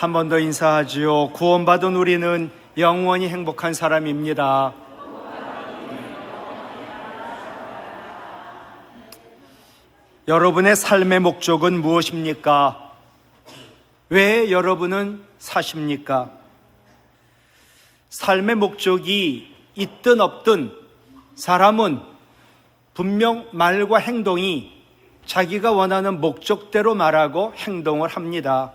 한 번 더 인사하지요. 구원받은 우리는 영원히 행복한 사람입니다. 여러분의 삶의 목적은 무엇입니까? 왜 여러분은 사십니까? 삶의 목적이 있든 없든 사람은 분명 말과 행동이 자기가 원하는 목적대로 말하고 행동을 합니다.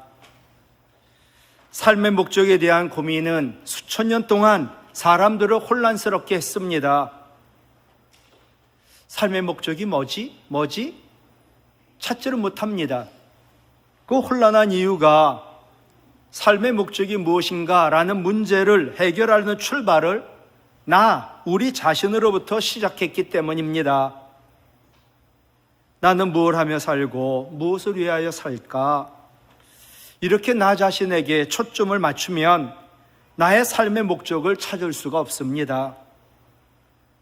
삶의 목적에 대한 고민은 수천 년 동안 사람들을 혼란스럽게 했습니다. 삶의 목적이 뭐지? 찾지를 못합니다. 그 혼란한 이유가 삶의 목적이 무엇인가 라는 문제를 해결하는 출발을 우리 자신으로부터 시작했기 때문입니다. 나는 뭘 하며 살고 무엇을 위하여 살까? 이렇게 나 자신에게 초점을 맞추면 나의 삶의 목적을 찾을 수가 없습니다.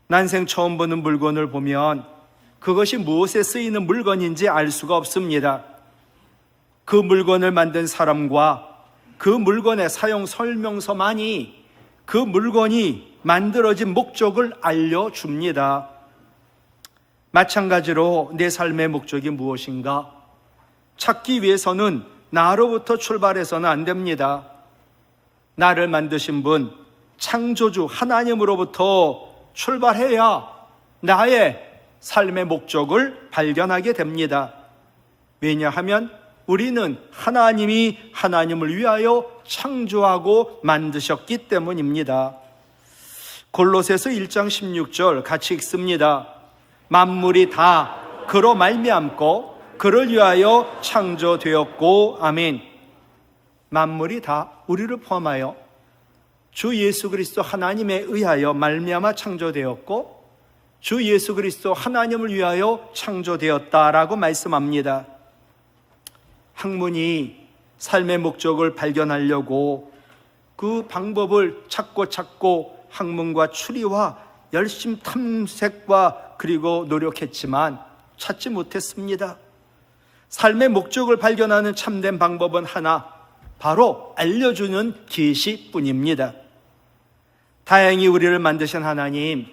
난생 처음 보는 물건을 보면 그것이 무엇에 쓰이는 물건인지 알 수가 없습니다. 그 물건을 만든 사람과 그 물건의 사용 설명서만이 그 물건이 만들어진 목적을 알려줍니다. 마찬가지로 내 삶의 목적이 무엇인가? 찾기 위해서는 나로부터 출발해서는 안 됩니다. 나를 만드신 분, 창조주 하나님으로부터 출발해야 나의 삶의 목적을 발견하게 됩니다. 왜냐하면 우리는 하나님이 하나님을 위하여 창조하고 만드셨기 때문입니다. 골로새서 1장 16절 같이 읽습니다. 만물이 다 그로 말미암고 그를 위하여 창조되었고 아멘. 만물이 다 우리를 포함하여 주 예수 그리스도 하나님에 의하여 말미암아 창조되었고 주 예수 그리스도 하나님을 위하여 창조되었다라고 말씀합니다. 학문이 삶의 목적을 발견하려고 그 방법을 찾고 학문과 추리와 열심 탐색과 그리고 노력했지만 찾지 못했습니다. 삶의 목적을 발견하는 참된 방법은 하나, 바로 알려주는 계시뿐입니다. 다행히 우리를 만드신 하나님,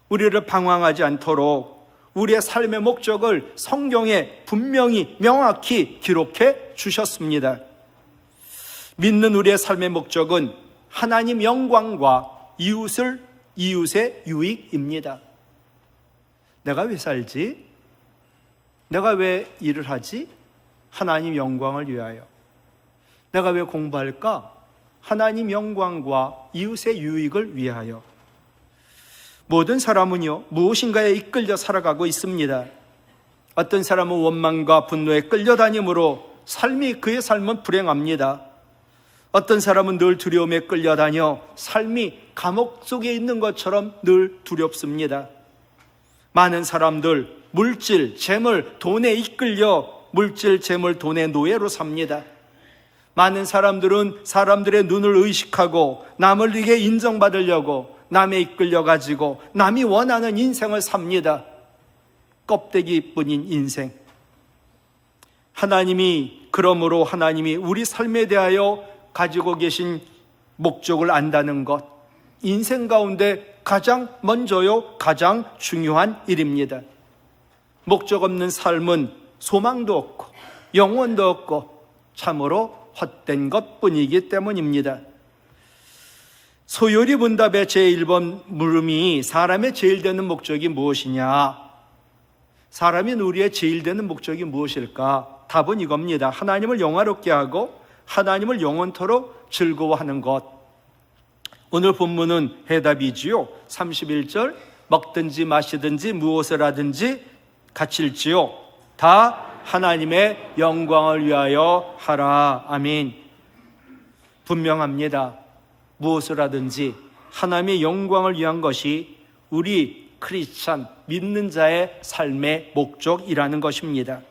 우리를 방황하지 않도록 우리의 삶의 목적을 성경에 분명히 명확히 기록해 주셨습니다. 믿는 우리의 삶의 목적은 하나님 영광과 이웃의 유익입니다. 내가 왜 살지? 내가 왜 일을 하지? 하나님 영광을 위하여. 내가 왜 공부할까? 하나님 영광과 이웃의 유익을 위하여. 모든 사람은요, 무엇인가에 이끌려 살아가고 있습니다. 어떤 사람은 원망과 분노에 끌려다니므로 그의 삶은 불행합니다. 어떤 사람은 늘 두려움에 끌려다녀 삶이 감옥 속에 있는 것처럼 늘 두렵습니다. 많은 사람들 물질, 재물, 돈에 이끌려 물질, 재물, 돈의 노예로 삽니다. 많은 사람들은 사람들의 눈을 의식하고 남을 위해 인정받으려고 남에 이끌려가지고 남이 원하는 인생을 삽니다. 껍데기뿐인 인생. 그러므로 하나님이 우리 삶에 대하여 가지고 계신 목적을 안다는 것, 인생 가운데 가장 먼저요, 가장 중요한 일입니다. 목적 없는 삶은 소망도 없고 영혼도 없고 참으로 헛된 것뿐이기 때문입니다. 소요리 문답의 제1번 물음이 사람의 제일 되는 목적이 무엇이냐? 사람인 우리의 제일 되는 목적이 무엇일까? 답은 이겁니다. 하나님을 영화롭게 하고 하나님을 영원토록 즐거워하는 것. 오늘 본문은 해답이지요. 31절 먹든지 마시든지 무엇을 하든지 같일지요 다 하나님의 영광을 위하여 하라. 아멘. 분명합니다. 무엇을 하든지 하나님의 영광을 위한 것이 우리 크리스찬 믿는 자의 삶의 목적이라는 것입니다.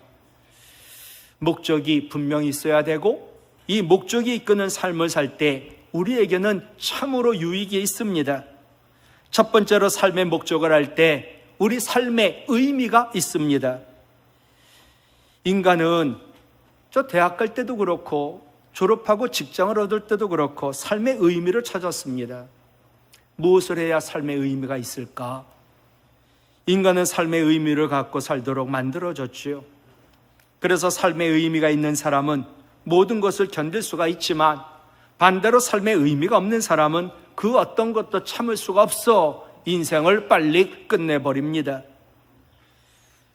목적이 분명히 있어야 되고 이 목적이 이끄는 삶을 살 때 우리에게는 참으로 유익이 있습니다. 첫 번째로 삶의 목적을 할 때 우리 삶에 의미가 있습니다. 인간은 저 대학 갈 때도 그렇고 졸업하고 직장을 얻을 때도 그렇고 삶의 의미를 찾았습니다. 무엇을 해야 삶의 의미가 있을까? 인간은 삶의 의미를 갖고 살도록 만들어졌지요. 그래서 삶의 의미가 있는 사람은 모든 것을 견딜 수가 있지만, 반대로 삶의 의미가 없는 사람은 그 어떤 것도 참을 수가 없어 인생을 빨리 끝내버립니다.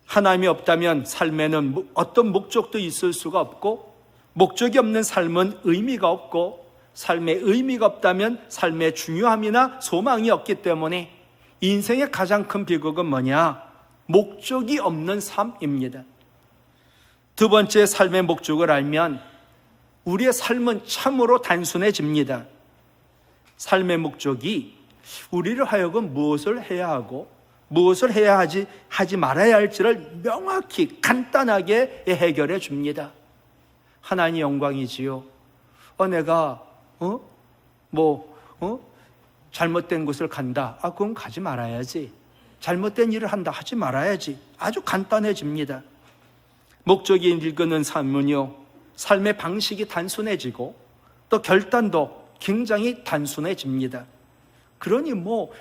하나님이 없다면 삶에는 어떤 목적도 있을 수가 없고, 목적이 없는 삶은 의미가 없고, 삶에 의미가 없다면 삶의 중요함이나 소망이 없기 때문에 인생의 가장 큰 비극은 뭐냐? 목적이 없는 삶입니다. 두 번째, 삶의 목적을 알면 우리의 삶은 참으로 단순해집니다. 삶의 목적이 우리를 하여금 무엇을 해야 하고 무엇을 해야 하지 말아야 할지를 명확히 간단하게 해결해 줍니다. 하나님의 영광이지요. 내가 잘못된 곳을 간다. 그건 가지 말아야지. 잘못된 일을 한다. 하지 말아야지. 아주 간단해집니다. 목적이 이끄는 삶은요, 삶의 방식이 단순해지고 또 결단도 굉장히 단순해집니다. 그러니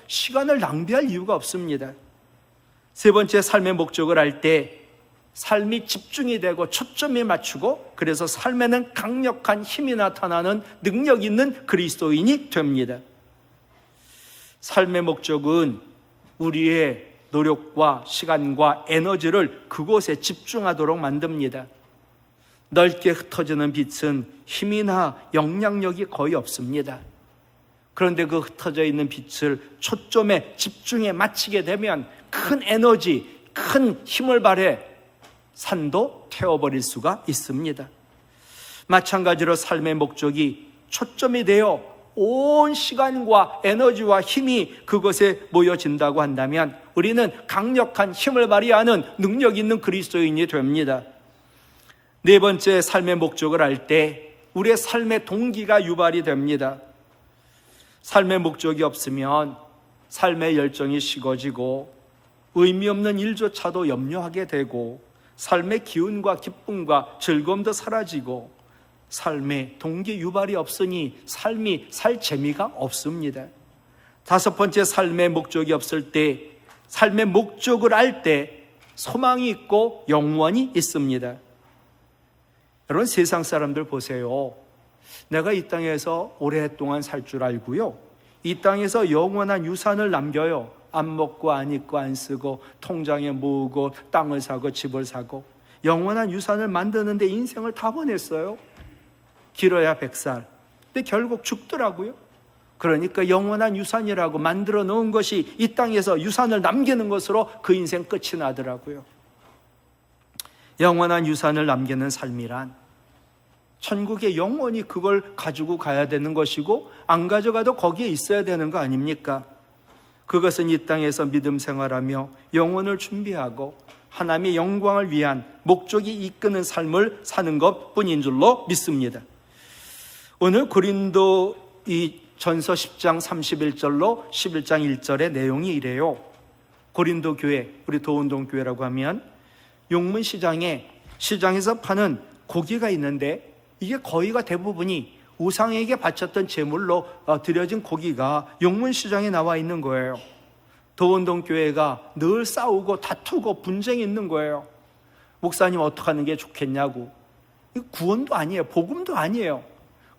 시간을 낭비할 이유가 없습니다. 세 번째, 삶의 목적을 알 때 삶이 집중이 되고 초점이 맞추고, 그래서 삶에는 강력한 힘이 나타나는 능력 있는 그리스도인이 됩니다. 삶의 목적은 우리의 노력과 시간과 에너지를 그곳에 집중하도록 만듭니다. 넓게 흩어지는 빛은 힘이나 영향력이 거의 없습니다. 그런데 그 흩어져 있는 빛을 초점에 집중해 맞추게 되면 큰 에너지, 큰 힘을 발휘해 산도 태워버릴 수가 있습니다. 마찬가지로 삶의 목적이 초점이 되어 온 시간과 에너지와 힘이 그것에 모여진다고 한다면 우리는 강력한 힘을 발휘하는 능력 있는 그리스도인이 됩니다. 네 번째, 삶의 목적을 알 때 우리의 삶의 동기가 유발이 됩니다. 삶의 목적이 없으면 삶의 열정이 식어지고 의미 없는 일조차도 염려하게 되고 삶의 기운과 기쁨과 즐거움도 사라지고 삶의 동기 유발이 없으니 삶이 살 재미가 없습니다. 다섯 번째, 삶의 목적이 없을 때, 삶의 목적을 알 때 소망이 있고 영원이 있습니다. 여러분, 세상 사람들 보세요. 내가 이 땅에서 오랫동안 살 줄 알고요, 이 땅에서 영원한 유산을 남겨요. 안 먹고 안 입고 안 쓰고 통장에 모으고 땅을 사고 집을 사고 영원한 유산을 만드는데 인생을 다 보냈어요. 길어야 100살. 근데 결국 죽더라고요. 그러니까 영원한 유산이라고 만들어 놓은 것이 이 땅에서 유산을 남기는 것으로 그 인생 끝이 나더라고요. 영원한 유산을 남기는 삶이란 천국에 영원히 그걸 가지고 가야 되는 것이고, 안 가져가도 거기에 있어야 되는 거 아닙니까? 그것은 이 땅에서 믿음 생활하며 영혼을 준비하고 하나님의 영광을 위한 목적이 이끄는 삶을 사는 것뿐인 줄로 믿습니다. 오늘 고린도 이 전서 10장 31절로 11장 1절의 내용이 이래요. 고린도 교회, 우리 도운동 교회라고 하면 용문 시장에서 파는 고기가 있는데, 이게 거의가 대부분이 우상에게 바쳤던 제물로 드려진 고기가 용문시장에 나와 있는 거예요. 도운동 교회가 늘 싸우고 다투고 분쟁이 있는 거예요. 목사님 어떻게 하는 게 좋겠냐고. 구원도 아니에요. 복음도 아니에요.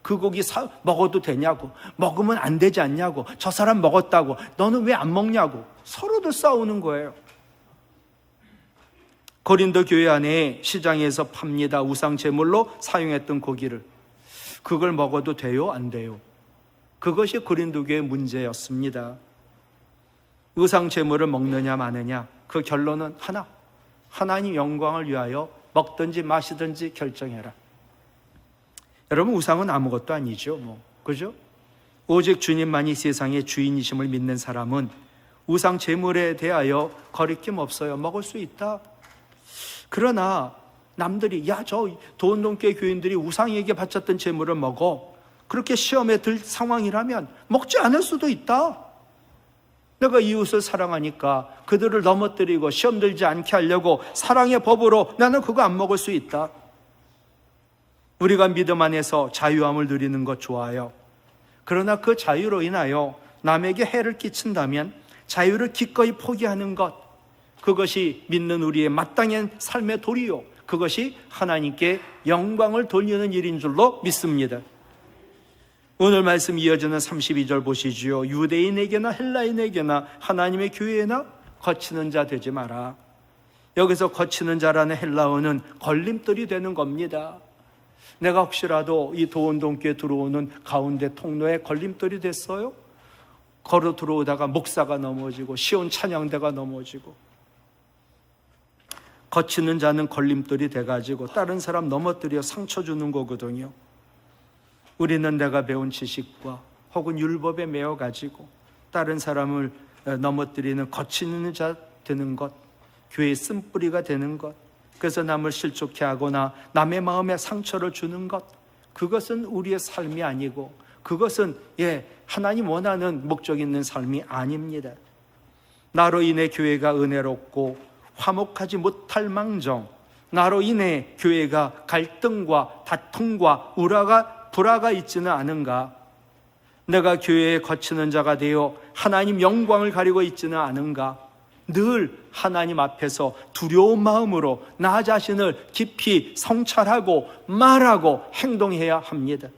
그 고기 먹어도 되냐고, 먹으면 안 되지 않냐고, 저 사람 먹었다고 너는 왜 안 먹냐고 서로들 싸우는 거예요. 고린도 교회 안에 시장에서 팝니다. 우상 제물로 사용했던 고기를. 그걸 먹어도 돼요? 안 돼요? 그것이 고린도 교회의 문제였습니다. 우상 제물을 먹느냐 마느냐, 그 결론은 하나, 하나님 영광을 위하여 먹든지 마시든지 결정해라. 여러분, 우상은 아무것도 아니죠. 그죠? 오직 주님만이 세상의 주인이심을 믿는 사람은 우상 제물에 대하여 거리낌 없어요. 먹을 수 있다. 그러나 남들이 저 도운동교회 교인들이 우상에게 바쳤던 제물을 먹어, 그렇게 시험에 들 상황이라면 먹지 않을 수도 있다. 내가 이웃을 사랑하니까 그들을 넘어뜨리고 시험 들지 않게 하려고 사랑의 법으로 나는 그거 안 먹을 수 있다. 우리가 믿음 안에서 자유함을 누리는 것 좋아요. 그러나 그 자유로 인하여 남에게 해를 끼친다면 자유를 기꺼이 포기하는 것, 그것이 믿는 우리의 마땅한 삶의 도리요, 그것이 하나님께 영광을 돌리는 일인 줄로 믿습니다. 오늘 말씀 이어지는 32절 보시지요. 유대인에게나 헬라인에게나 하나님의 교회나 거치는 자 되지 마라. 여기서 거치는 자라는 헬라어는 걸림돌이 되는 겁니다. 내가 혹시라도 이 도원동교에 들어오는 가운데 통로에 걸림돌이 됐어요? 걸어 들어오다가 목사가 넘어지고 시온 찬양대가 넘어지고, 거치는 자는 걸림돌이 돼가지고 다른 사람 넘어뜨려 상처 주는 거거든요. 우리는 내가 배운 지식과 혹은 율법에 매여가지고 다른 사람을 넘어뜨리는 거치는 자 되는 것, 교회의 쓴뿌리가 되는 것, 그래서 남을 실족해 하거나 남의 마음에 상처를 주는 것, 그것은 우리의 삶이 아니고 그것은 하나님 원하는 목적 있는 삶이 아닙니다. 나로 인해 교회가 은혜롭고 화목하지 못할 망정, 나로 인해 교회가 갈등과 다툼과 불화가 있지는 않은가? 내가 교회에 거치는 자가 되어 하나님 영광을 가리고 있지는 않은가? 늘 하나님 앞에서 두려운 마음으로 나 자신을 깊이 성찰하고 말하고 행동해야 합니다.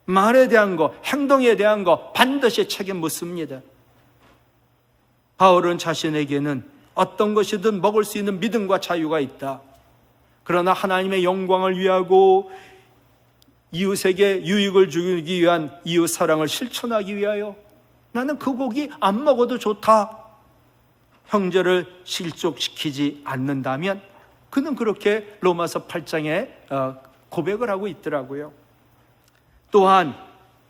말에 대한 거, 행동에 대한 거 반드시 책임 묻습니다. 바울은 자신에게는 어떤 것이든 먹을 수 있는 믿음과 자유가 있다. 그러나 하나님의 영광을 위하고 이웃에게 유익을 주기 위한 이웃 사랑을 실천하기 위하여 나는 그 고기 안 먹어도 좋다. 형제를 실족시키지 않는다면 그는 그렇게 로마서 8장에 고백을 하고 있더라고요. 또한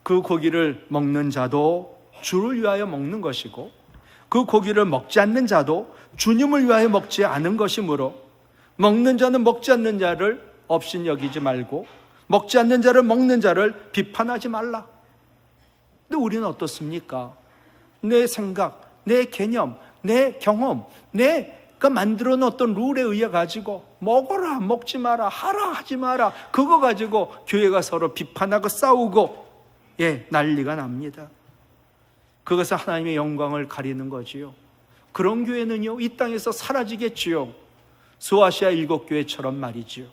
그 고기를 먹는 자도 주를 위하여 먹는 것이고 그 고기를 먹지 않는 자도 주님을 위하여 먹지 않은 것이므로 먹는 자는 먹지 않는 자를 업신여기지 말고 먹지 않는 자를 먹는 자를 비판하지 말라. 근데 우리는 어떻습니까? 내 생각, 내 개념, 내 경험, 내가 만들어 놓은 어떤 룰에 의해 가지고 먹어라, 먹지 마라, 하라, 하지 마라, 그거 가지고 교회가 서로 비판하고 싸우고 난리가 납니다. 그것은 하나님의 영광을 가리는 거지요. 그런 교회는요, 이 땅에서 사라지겠지요. 소아시아 7교회처럼 말이지요.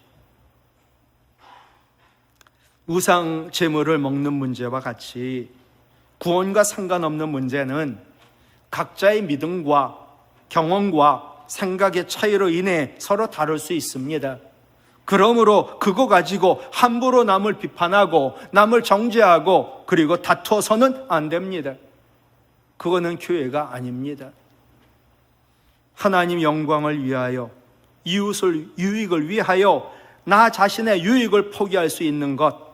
우상 제물을 먹는 문제와 같이 구원과 상관없는 문제는 각자의 믿음과 경험과 생각의 차이로 인해 서로 다를 수 있습니다. 그러므로 그거 가지고 함부로 남을 비판하고 남을 정죄하고 그리고 다투어서는 안 됩니다. 그거는 교회가 아닙니다. 하나님 영광을 위하여, 이웃을 유익을 위하여 나 자신의 유익을 포기할 수 있는 것,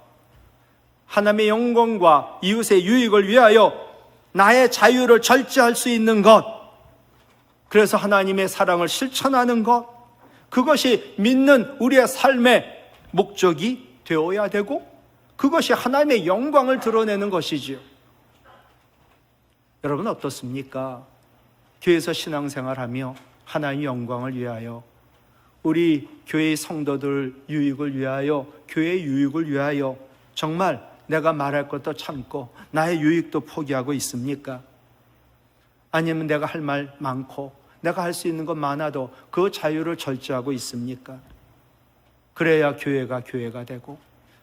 하나님의 영광과 이웃의 유익을 위하여 나의 자유를 절제할 수 있는 것, 그래서 하나님의 사랑을 실천하는 것, 그것이 믿는 우리의 삶의 목적이 되어야 되고 그것이 하나님의 영광을 드러내는 것이지요. 여러분 어떻습니까? 교회에서 신앙생활하며 하나님의 영광을 위하여, 우리 교회의 성도들 유익을 위하여, 교회의 유익을 위하여 정말 내가 말할 것도 참고 나의 유익도 포기하고 있습니까? 아니면 내가 할 말 많고 내가 할 수 있는 것 많아도 그 자유를 절제하고 있습니까? 그래야 교회가 되고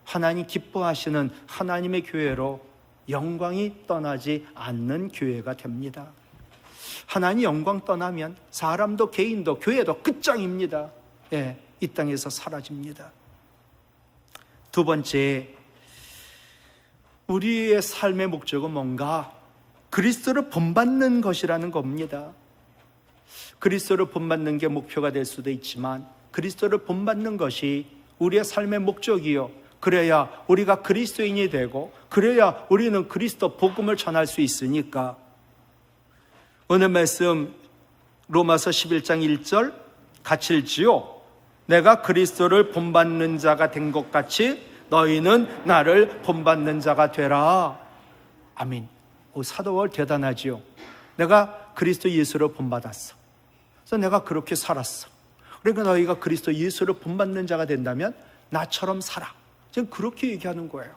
하나님 기뻐하시는 하나님의 교회로 영광이 떠나지 않는 교회가 됩니다. 하나님 영광 떠나면 사람도 개인도 교회도 끝장입니다. 이 땅에서 사라집니다. 두 번째, 우리의 삶의 목적은 뭔가? 그리스도를 본받는 것이라는 겁니다. 그리스도를 본받는 게 목표가 될 수도 있지만 그리스도를 본받는 것이 우리의 삶의 목적이요, 그래야 우리가 그리스도인이 되고 그래야 우리는 그리스도 복음을 전할 수 있으니까. 오늘 말씀 로마서 11장 1절 같이 읽지요. 내가 그리스도를 본받는 자가 된 것 같이 너희는 나를 본받는 자가 되라. 아멘. 사도 바울 대단하지요. 내가 그리스도 예수를 본받았어. 그래서 내가 그렇게 살았어. 그러니까 너희가 그리스도 예수를 본받는 자가 된다면 나처럼 살아. 지금 그렇게 얘기하는 거예요.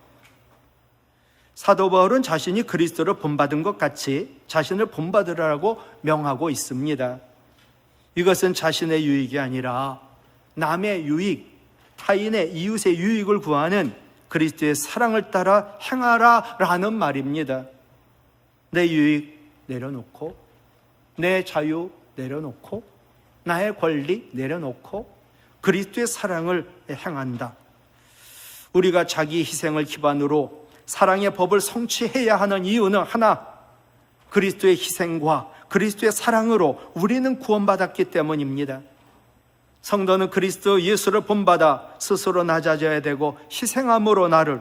사도 바울은 자신이 그리스도를 본받은 것 같이 자신을 본받으라고 명하고 있습니다. 이것은 자신의 유익이 아니라 남의 유익, 타인의 이웃의 유익을 구하는 그리스도의 사랑을 따라 행하라라는 말입니다. 내 유익 내려놓고, 내 자유 내려놓고, 나의 권리 내려놓고 그리스도의 사랑을 행한다. 우리가 자기 희생을 기반으로 사랑의 법을 성취해야 하는 이유는 하나, 그리스도의 희생과 그리스도의 사랑으로 우리는 구원받았기 때문입니다. 성도는 그리스도 예수를 본받아 스스로 낮아져야 되고 희생함으로 나를,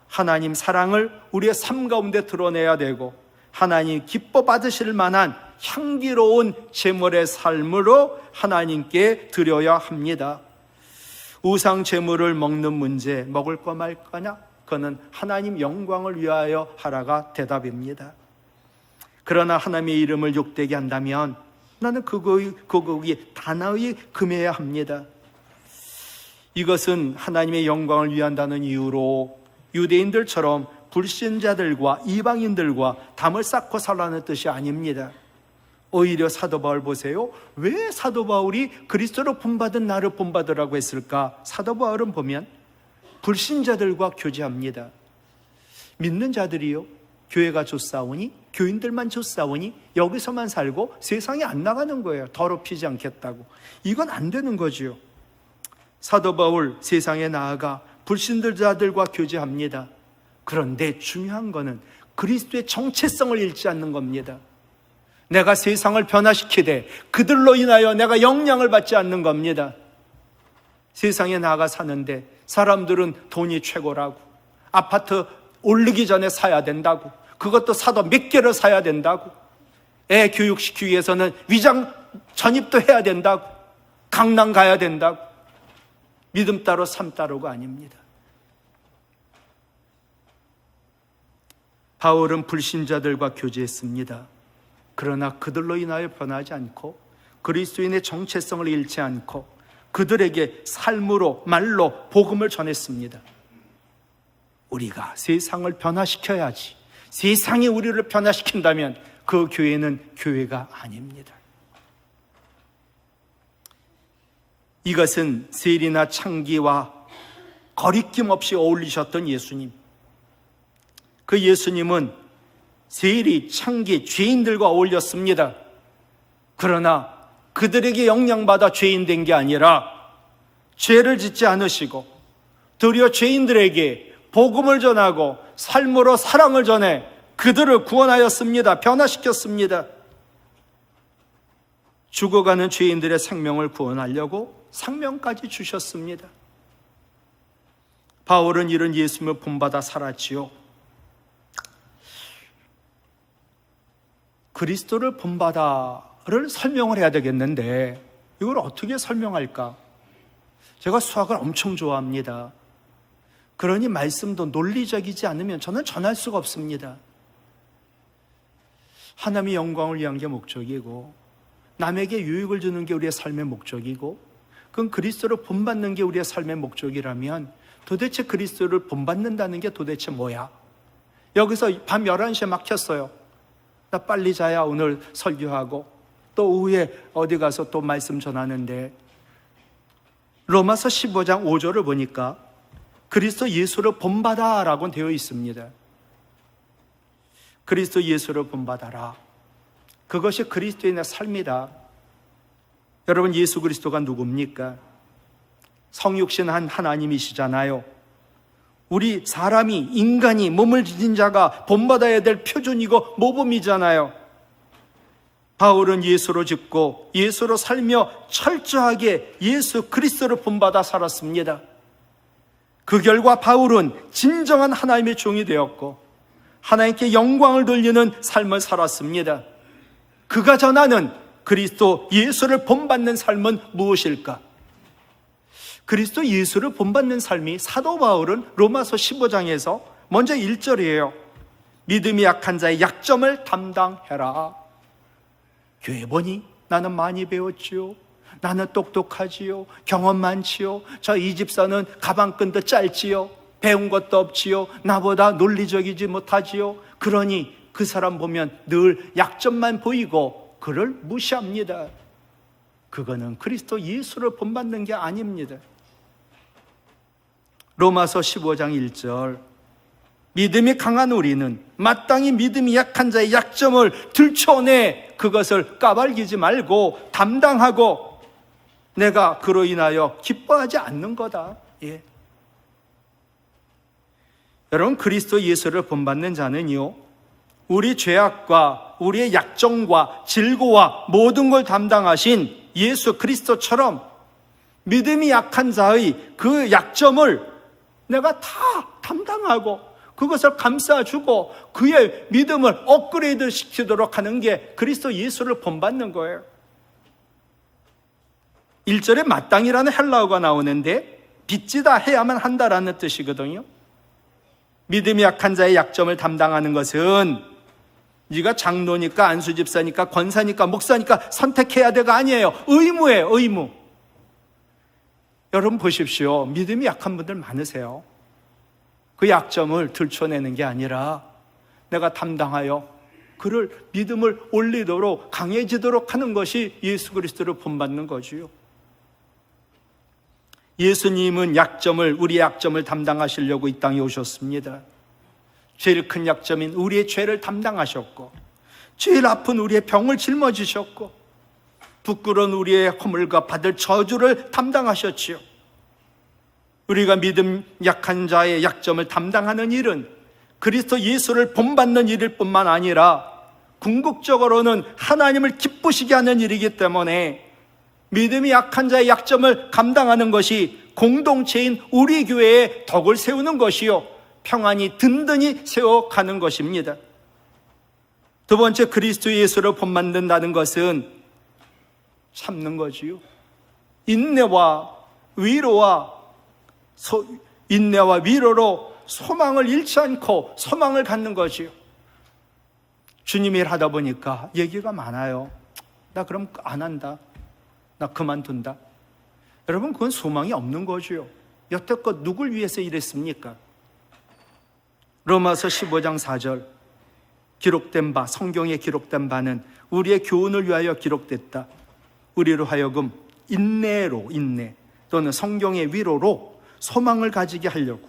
하나님 사랑을 우리의 삶 가운데 드러내야 되고 하나님 기뻐 받으실 만한 향기로운 제물의 삶으로 하나님께 드려야 합니다. 우상 제물을 먹는 문제, 먹을 거 말 거냐? 그거는 하나님 영광을 위하여 하라가 대답입니다. 그러나 하나님의 이름을 욕되게 한다면 나는 그 곡이 단아히 금해야 합니다. 이것은 하나님의 영광을 위한다는 이유로 유대인들처럼 불신자들과 이방인들과 담을 쌓고 살라는 뜻이 아닙니다. 오히려 사도 바울 보세요. 왜 사도 바울이 그리스도로 본받은 나를 본받으라고 했을까? 사도 바울은 보면 불신자들과 교제합니다. 믿는 자들이요, 교회가 좋사오니, 교인들만 좋사오니 여기서만 살고 세상에 안 나가는 거예요. 더럽히지 않겠다고. 이건 안 되는 거지요. 사도 바울 세상에 나아가 불신자들과 교제합니다. 그런데 중요한 거는 그리스도의 정체성을 잃지 않는 겁니다. 내가 세상을 변화시키되 그들로 인하여 내가 영향을 받지 않는 겁니다. 세상에 나가 사는데 사람들은 돈이 최고라고, 아파트 오르기 전에 사야 된다고, 그것도 사도 몇 개를 사야 된다고, 애 교육시키기 위해서는 위장 전입도 해야 된다고, 강남 가야 된다고. 믿음 따로 삶 따로가 아닙니다. 바울은 불신자들과 교제했습니다. 그러나 그들로 인하여 변하지 않고 그리스도인의 정체성을 잃지 않고 그들에게 삶으로, 말로 복음을 전했습니다. 우리가 세상을 변화시켜야지. 세상이 우리를 변화시킨다면 그 교회는 교회가 아닙니다. 이것은 세리나 창기와 거리낌 없이 어울리셨던 예수님. 그 예수님은 세리, 창기, 죄인들과 어울렸습니다. 그러나 그들에게 영향받아 죄인 된 게 아니라 죄를 짓지 않으시고 도리어 죄인들에게 복음을 전하고 삶으로 사랑을 전해 그들을 구원하였습니다. 변화시켰습니다. 죽어가는 죄인들의 생명을 구원하려고 생명까지 주셨습니다. 바울은 이런 예수님을 본받아 살았지요. 그리스도를 본받아를 설명을 해야 되겠는데 이걸 어떻게 설명할까? 제가 수학을 엄청 좋아합니다. 그러니 말씀도 논리적이지 않으면 저는 전할 수가 없습니다. 하나님의 영광을 위한 게 목적이고 남에게 유익을 주는 게 우리의 삶의 목적이고 그건 그리스도를 본받는 게 우리의 삶의 목적이라면 도대체 그리스도를 본받는다는 게 도대체 뭐야? 여기서 밤 11시에 막혔어요. 나 빨리 자야 오늘 설교하고 또 오후에 어디 가서 또 말씀 전하는데 로마서 15장 5절을 보니까 그리스도 예수를 본받아 라고 되어 있습니다. 그리스도 예수를 본받아라. 그것이 그리스도인의 삶이다. 여러분, 예수 그리스도가 누굽니까? 성육신한 하나님이시잖아요. 우리 사람이, 인간이, 몸을 지닌 자가 본받아야 될 표준이고 모범이잖아요. 바울은 예수로 짓고 예수로 살며 철저하게 예수 그리스도를 본받아 살았습니다. 그 결과 바울은 진정한 하나님의 종이 되었고 하나님께 영광을 돌리는 삶을 살았습니다. 그가 전하는 그리스도 예수를 본받는 삶은 무엇일까? 그리스도 예수를 본받는 삶이 사도 바울은 로마서 15장에서 먼저 1절이에요. 믿음이 약한 자의 약점을 담당해라. 교회 보니 나는 많이 배웠지요. 나는 똑똑하지요. 경험 많지요. 저 이 집사는 가방끈도 짧지요. 배운 것도 없지요. 나보다 논리적이지 못하지요. 그러니 그 사람 보면 늘 약점만 보이고 그를 무시합니다. 그거는 그리스도 예수를 본받는 게 아닙니다. 로마서 15장 1절, 믿음이 강한 우리는 마땅히 믿음이 약한 자의 약점을 들춰내 그것을 까발리지 말고 담당하고 내가 그로 인하여 기뻐하지 않는 거다. 예. 여러분, 그리스도 예수를 본받는 자는요, 우리 죄악과 우리의 약점과 질고와 모든 걸 담당하신 예수 그리스도처럼 믿음이 약한 자의 그 약점을 내가 다 담당하고 그것을 감싸주고 그의 믿음을 업그레이드 시키도록 하는 게 그리스도 예수를 본받는 거예요. 1절에 마땅이라는 헬라어가 나오는데 빚지다 해야만 한다라는 뜻이거든요. 믿음이 약한 자의 약점을 담당하는 것은 네가 장로니까 안수집사니까 권사니까 목사니까 선택해야 돼가 아니에요. 의무예요. 의무. 여러분 보십시오. 믿음이 약한 분들 많으세요. 그 약점을 들춰내는 게 아니라 내가 담당하여 그를 믿음을 올리도록 강해지도록 하는 것이 예수 그리스도를 본받는 거지요. 예수님은 우리의 약점을 담당하시려고 이 땅에 오셨습니다. 제일 큰 약점인 우리의 죄를 담당하셨고 제일 아픈 우리의 병을 짊어지셨고 부끄러운 우리의 허물과 받을 저주를 담당하셨지요. 우리가 믿음 약한 자의 약점을 담당하는 일은 그리스도 예수를 본받는 일일 뿐만 아니라 궁극적으로는 하나님을 기쁘시게 하는 일이기 때문에 믿음이 약한 자의 약점을 감당하는 것이 공동체인 우리 교회의 덕을 세우는 것이요, 평안히 든든히 세워가는 것입니다. 두 번째, 그리스도 예수를 본받는다는 것은 참는 거지요. 인내와 위로로 소망을 잃지 않고 소망을 갖는 거지요. 주님 일 하다 보니까 얘기가 많아요. 나 그럼 안 한다. 나 그만둔다. 여러분, 그건 소망이 없는 거지요. 여태껏 누굴 위해서 일했습니까? 로마서 15장 4절, 기록된 바, 성경에 기록된 바는 우리의 교훈을 위하여 기록됐다. 우리로 하여금 인내 또는 성경의 위로로 소망을 가지게 하려고.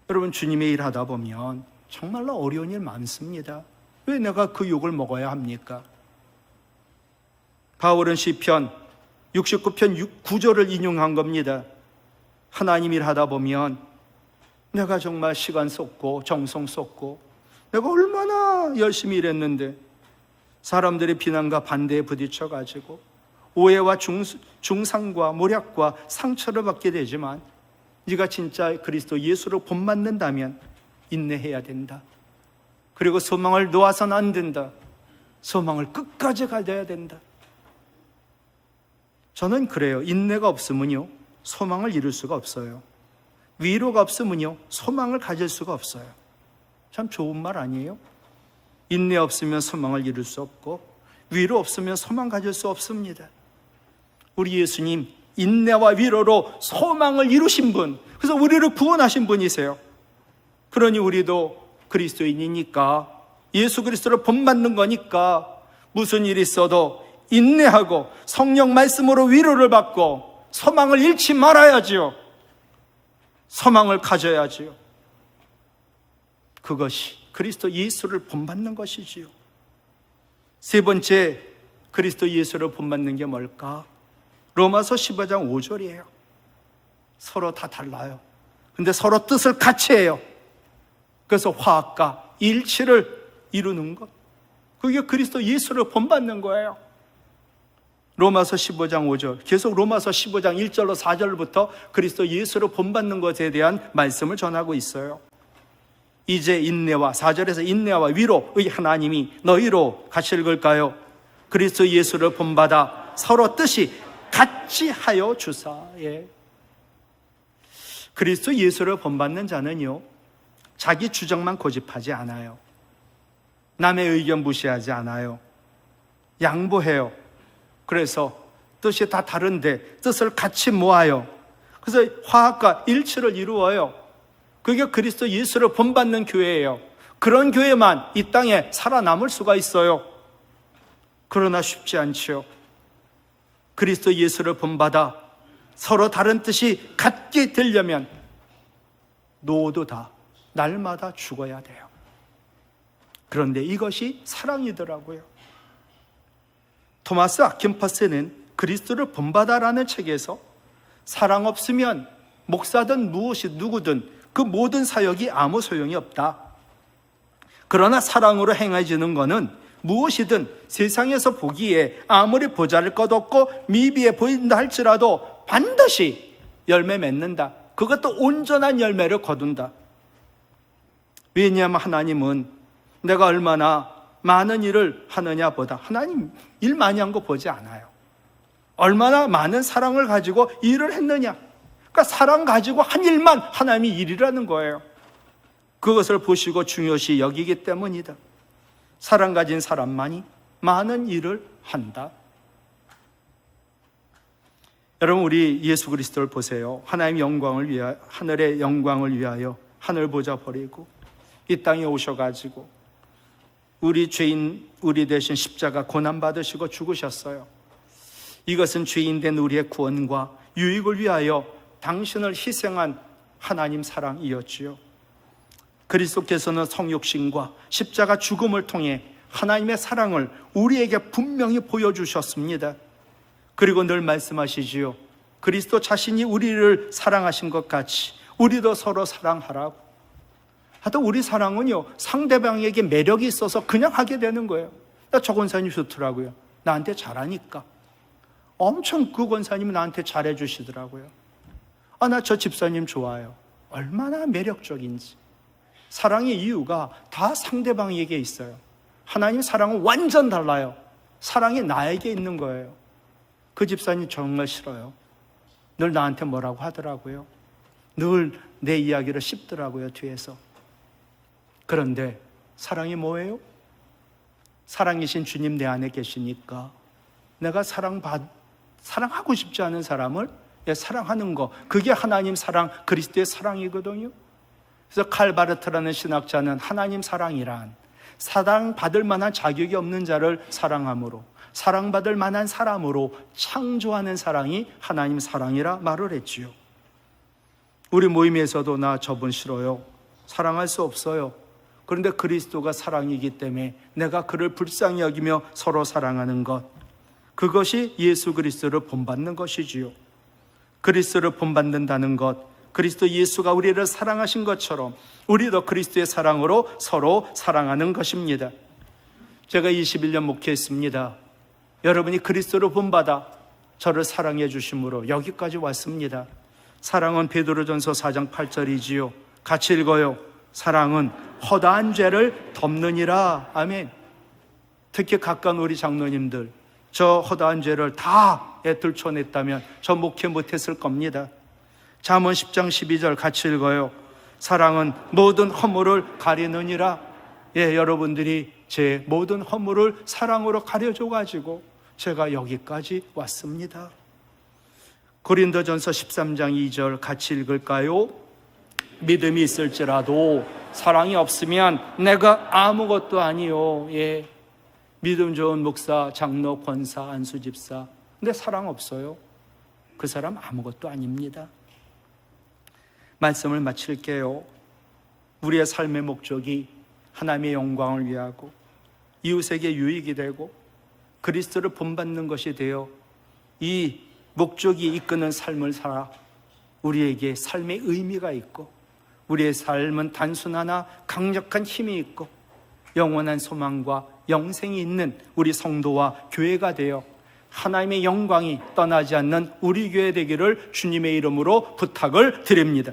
여러분, 주님의 일 하다 보면 정말로 어려운 일 많습니다. 왜 내가 그 욕을 먹어야 합니까? 바울은 시편 69편 9절을 인용한 겁니다. 하나님 일 하다 보면 내가 정말 시간 쏟고 정성 쏟고 내가 얼마나 열심히 일했는데 사람들의 비난과 반대에 부딪혀가지고 오해와 중상과 모략과 상처를 받게 되지만 네가 진짜 그리스도 예수를 본받는다면 인내해야 된다. 그리고 소망을 놓아서는 안 된다. 소망을 끝까지 가져야 된다. 저는 그래요. 인내가 없으면요, 소망을 이룰 수가 없어요. 위로가 없으면요, 소망을 가질 수가 없어요. 참 좋은 말 아니에요? 인내 없으면 소망을 이룰 수 없고 위로 없으면 소망 가질 수 없습니다. 우리 예수님 인내와 위로로 소망을 이루신 분, 그래서 우리를 구원하신 분이세요. 그러니 우리도 그리스도인이니까 예수 그리스도를 본받는 거니까 무슨 일이 있어도 인내하고 성령 말씀으로 위로를 받고 소망을 잃지 말아야지요. 소망을 가져야지요. 그것이 그리스도 예수를 본받는 것이지요. 세 번째, 그리스도 예수를 본받는 게 뭘까? 로마서 15장 5절이에요. 서로 다 달라요. 근데 서로 뜻을 같이 해요. 그래서 화합과 일치를 이루는 것, 그게 그리스도 예수를 본받는 거예요. 로마서 15장 5절, 계속 로마서 15장 1절로 4절부터 그리스도 예수를 본받는 것에 대한 말씀을 전하고 있어요. 이제 인내와, 4절에서 인내와 위로의 하나님이 너희로 같이 읽을까요? 그리스도 예수를 본받아 서로 뜻이 같이 하여 주사. 예. 그리스도 예수를 본받는 자는요, 자기 주장만 고집하지 않아요. 남의 의견 무시하지 않아요. 양보해요. 그래서 뜻이 다 다른데 뜻을 같이 모아요. 그래서 화합과 일치를 이루어요. 그게 그리스도 예수를 본받는 교회예요. 그런 교회만 이 땅에 살아남을 수가 있어요. 그러나 쉽지 않지요. 그리스도 예수를 본받아 서로 다른 뜻이 같게 되려면 모두 다 날마다 죽어야 돼요. 그런데 이것이 사랑이더라고요. 토마스 아킨퍼스는 그리스도를 본받아라는 책에서 사랑 없으면 목사든 무엇이 누구든 그 모든 사역이 아무 소용이 없다. 그러나 사랑으로 행해지는 것은 무엇이든 세상에서 보기에 아무리 보잘것없고 미비해 보인다 할지라도 반드시 열매 맺는다. 그것도 온전한 열매를 거둔다. 왜냐하면 하나님은 내가 얼마나 많은 일을 하느냐 보다, 하나님 일 많이 한 거 보지 않아요. 얼마나 많은 사랑을 가지고 일을 했느냐. 그러니까 사랑 가지고 한 일만 하나님이 일이라는 거예요. 그것을 보시고 중요시 여기기 때문이다. 사랑 가진 사람만이 많은 일을 한다. 여러분, 우리 예수 그리스도를 보세요. 하나님의 영광을 위하여, 하늘의 영광을 위하여 하늘 보좌 버리고 이 땅에 오셔가지고 우리 죄인, 우리 대신 십자가 고난 받으시고 죽으셨어요. 이것은 죄인된 우리의 구원과 유익을 위하여 당신을 희생한 하나님 사랑이었지요. 그리스도께서는 성육신과 십자가 죽음을 통해 하나님의 사랑을 우리에게 분명히 보여주셨습니다. 그리고 늘 말씀하시지요. 그리스도 자신이 우리를 사랑하신 것 같이 우리도 서로 사랑하라고. 하여튼 우리 사랑은요, 상대방에게 매력이 있어서 그냥 하게 되는 거예요. 저 권사님 좋더라고요. 나한테 잘하니까. 엄청 그 권사님이 나한테 잘해주시더라고요. 나 저 집사님 좋아요. 얼마나 매력적인지. 사랑의 이유가 다 상대방에게 있어요. 하나님 사랑은 완전 달라요. 사랑이 나에게 있는 거예요. 그 집사님 정말 싫어요. 늘 나한테 뭐라고 하더라고요. 늘 내 이야기를 씹더라고요, 뒤에서. 그런데 사랑이 뭐예요? 사랑이신 주님 내 안에 계시니까 내가 사랑하고 싶지 않은 사람을 사랑하는 거, 그게 하나님 사랑, 그리스도의 사랑이거든요. 그래서 칼 바르트라는 신학자는 하나님 사랑이란 사랑받을 만한 자격이 없는 자를 사랑함으로, 사랑받을 만한 사람으로 창조하는 사랑이 하나님 사랑이라 말을 했지요. 우리 모임에서도 나 저분 싫어요. 사랑할 수 없어요. 그런데 그리스도가 사랑이기 때문에 내가 그를 불쌍히 여기며 서로 사랑하는 것, 그것이 예수 그리스도를 본받는 것이지요. 그리스도를 본받는다는 것, 그리스도 예수가 우리를 사랑하신 것처럼 우리도 그리스도의 사랑으로 서로 사랑하는 것입니다. 제가 21년 목회했습니다. 여러분이 그리스도를 본받아 저를 사랑해 주심으로 여기까지 왔습니다. 사랑은 베드로전서 4장 8절이지요. 같이 읽어요. 사랑은 허다한 죄를 덮느니라. 아멘. 특히 가까운 우리 장로님들, 저 허다한 죄를 다 들춰냈다면 저 목회 못했을 겁니다. 잠언 10장 12절 같이 읽어요. 사랑은 모든 허물을 가리느니라. 여러분들이 제 모든 허물을 사랑으로 가려줘가지고 제가 여기까지 왔습니다. 고린도전서 13장 2절 같이 읽을까요? 믿음이 있을지라도 사랑이 없으면 내가 아무것도 아니요. 믿음 좋은 목사, 장로, 권사, 안수집사, 근데 사랑 없어요. 그 사람 아무것도 아닙니다. 말씀을 마칠게요. 우리의 삶의 목적이 하나님의 영광을 위하고 이웃에게 유익이 되고 그리스도를 본받는 것이 되어 이 목적이 이끄는 삶을 살아 우리에게 삶의 의미가 있고 우리의 삶은 단순하나 강력한 힘이 있고 영원한 소망과 영생이 있는 우리 성도와 교회가 되어 하나님의 영광이 떠나지 않는 우리 교회 되기를 주님의 이름으로 부탁을 드립니다.